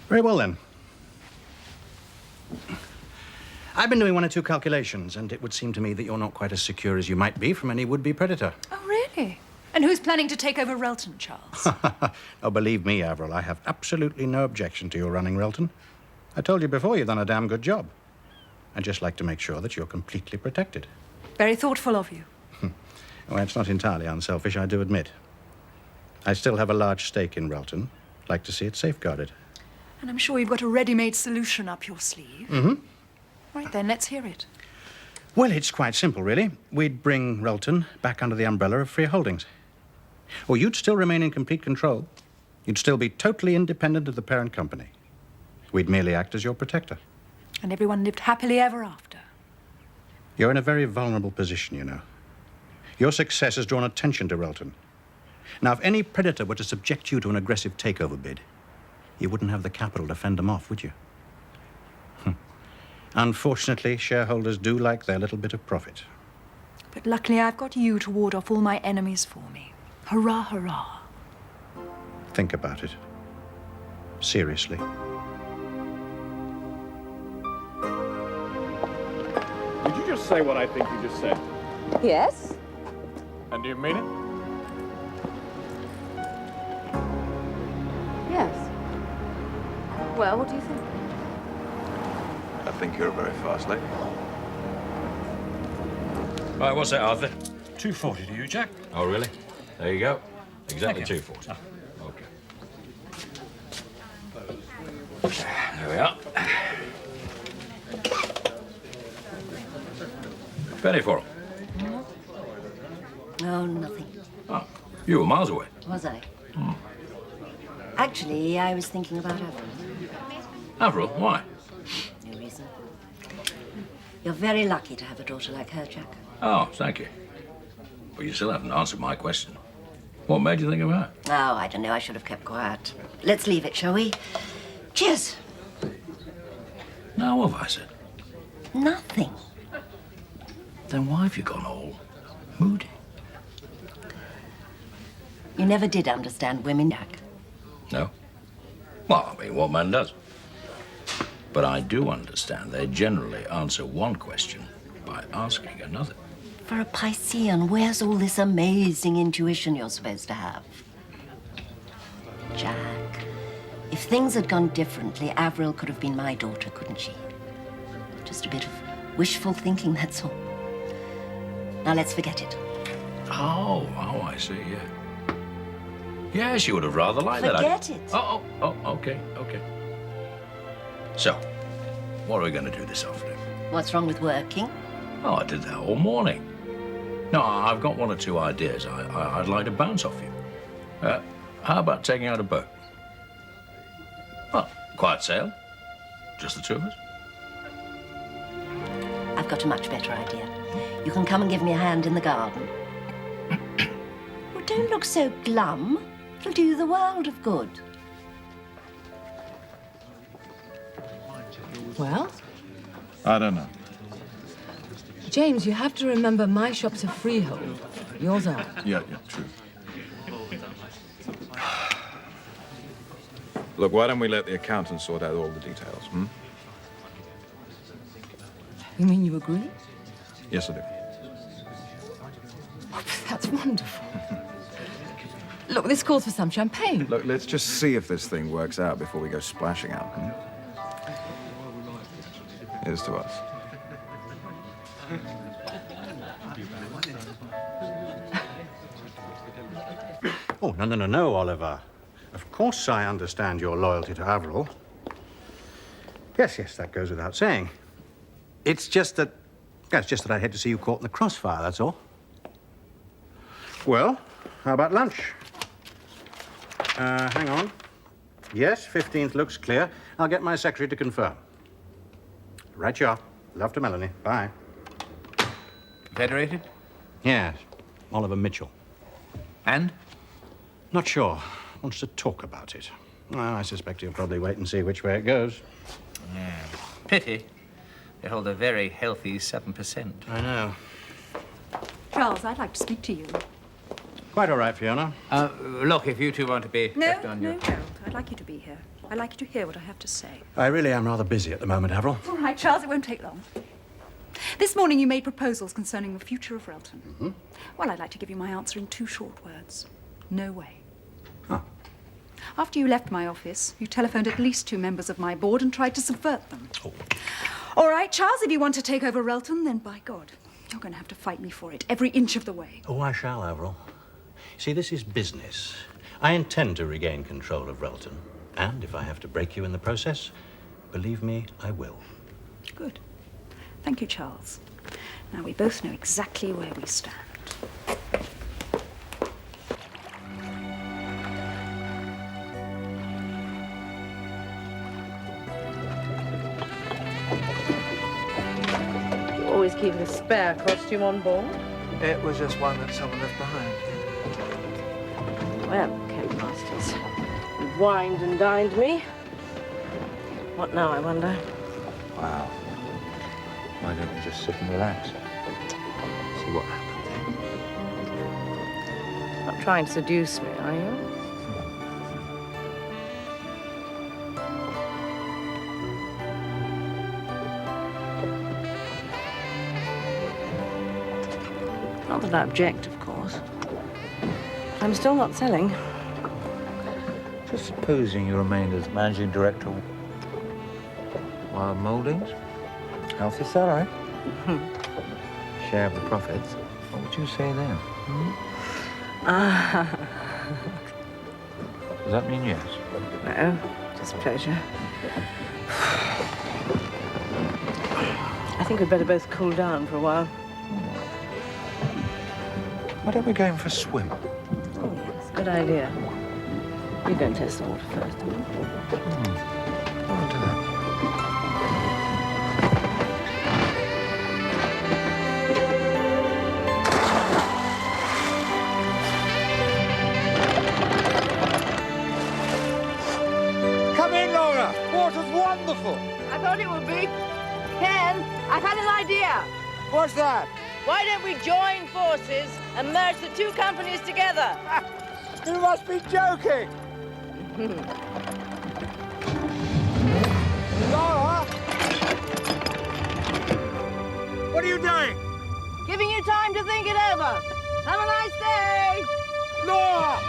Very well, then. I've been doing one or two calculations, and it would seem to me that you're not quite as secure as you might be from any would-be predator. Oh, really? And who's planning to take over Relton, Charles? Oh, believe me, Avril, I have absolutely no objection to your running Relton. I told you before you've done a damn good job. I'd just like to make sure that you're completely protected. Very thoughtful of you. Well, it's not entirely unselfish, I do admit. I still have a large stake in Relton. I'd like to see it safeguarded. And I'm sure you've got a ready-made solution up your sleeve. Mm-hmm. Right then, let's hear it. Well, it's quite simple, really. We'd bring Relton back under the umbrella of Free Holdings. Or you'd still remain in complete control. You'd still be totally independent of the parent company. We'd merely act as your protector. And everyone lived happily ever after. You're in a very vulnerable position, you know. Your success has drawn attention to Relton. Now, if any predator were to subject you to an aggressive takeover bid, you wouldn't have the capital to fend them off, would you? Unfortunately, shareholders do like their little bit of profit. But luckily, I've got you to ward off all my enemies for me. Hurrah, hurrah. Think about it. Seriously. Did you just say what I think you just said? Yes? And do you mean it? Yes. Well, what do you think? I think you're a very fast lady. Right, what's that, Arthur? 240 to you, Jack. Oh, really? There you go. Exactly Thank you. 240. Okay. There we are. Penny for him. Oh, nothing. Oh, you were miles away. Was I? Actually, I was thinking about Avril. Avril, why? No reason. You're very lucky to have a daughter like her, Jack. Oh, thank you. But you still haven't answered my question. What made you think of her? Oh, I don't know. I should have kept quiet. Let's leave it, shall we? Cheers. Now, what have I said? Nothing. Then why have you gone all moody? You never did understand women, Jack. No? Well, I mean, what man does? But I do understand they generally answer one question by asking another. For a Piscean, where's all this amazing intuition you're supposed to have? Jack, if things had gone differently, Avril could have been my daughter, couldn't she? Just a bit of wishful thinking, that's all. Now let's forget it. Oh, I see, yeah. Yes, you would have rather liked that. Forget it. Oh, okay. So, what are we going to do this afternoon? What's wrong with working? Oh, I did that all morning. No, I've got one or two ideas I'd like to bounce off you. How about taking out a boat? Well, quiet sail. Just the two of us. I've got a much better idea. You can come and give me a hand in the garden. Well, don't look so glum. It'll do you the world of good. Well, I don't know. James, you have to remember my shop's a freehold. Yours aren't. Yeah, true. Look, why don't we let the accountant sort out all the details, You mean you agree? Yes, I do. Oh, that's wonderful. Look, this calls for some champagne. Look, let's just see if this thing works out before we go splashing out, Here's to us. Oh, no, Oliver. Of course I understand your loyalty to Avril. Yes, that goes without saying. It's just that I'd hate to see you caught in the crossfire, that's all. Well, how about lunch? Hang on. Yes, 15th looks clear. I'll get my secretary to confirm. Right you are. Love to Melanie. Bye. Federated? Yes, Oliver Mitchell. And? Not sure. Wants to talk about it. Well, I suspect he'll probably wait and see which way it goes. Yeah. Pity. They hold a very healthy 7%. I know. Charles, I'd like to speak to you. Quite all right, Fiona. Look, if you two want to be left on your... No, Gerald. I'd like you to be here. I'd like you to hear what I have to say. I really am rather busy at the moment, Avril. All right, Charles, it won't take long. This morning you made proposals concerning the future of Relton. Mm-hmm. Well, I'd like to give you my answer in 2 short words. No way. Oh. After you left my office, you telephoned at least 2 members of my board and tried to subvert them. Oh. All right, Charles, if you want to take over Relton, then by God, you're going to have to fight me for it every inch of the way. Oh, I shall, Avril. See, this is business. I intend to regain control of Relton. And if I have to break you in the process, believe me, I will. Good. Thank you, Charles. Now, we both know exactly where we stand. You always keep a spare costume on board? It was just one that someone left behind. Well, Camp Masters, you wined and dined me. What now, I wonder? Wow. Why don't you just sit and relax? See what happens. Not trying to seduce me, are you? Not that I object, of course. I'm still not selling. Just supposing you remained as managing director of Wild Mouldings, healthy salary, share of the profits. What would you say then? Does that mean yes? No, just pleasure. I think we'd better both cool down for a while. Why don't we go in for a swim? Oh, yes, good idea. You go and test the water first. I'll do that. Come in, Laura. Water's wonderful. I thought it would be. Ken, I've had an idea. What's that? Why don't we join forces and merge the 2 companies together? You must be joking. Laura? What are you doing? Giving you time to think it over. Have a nice day. Laura!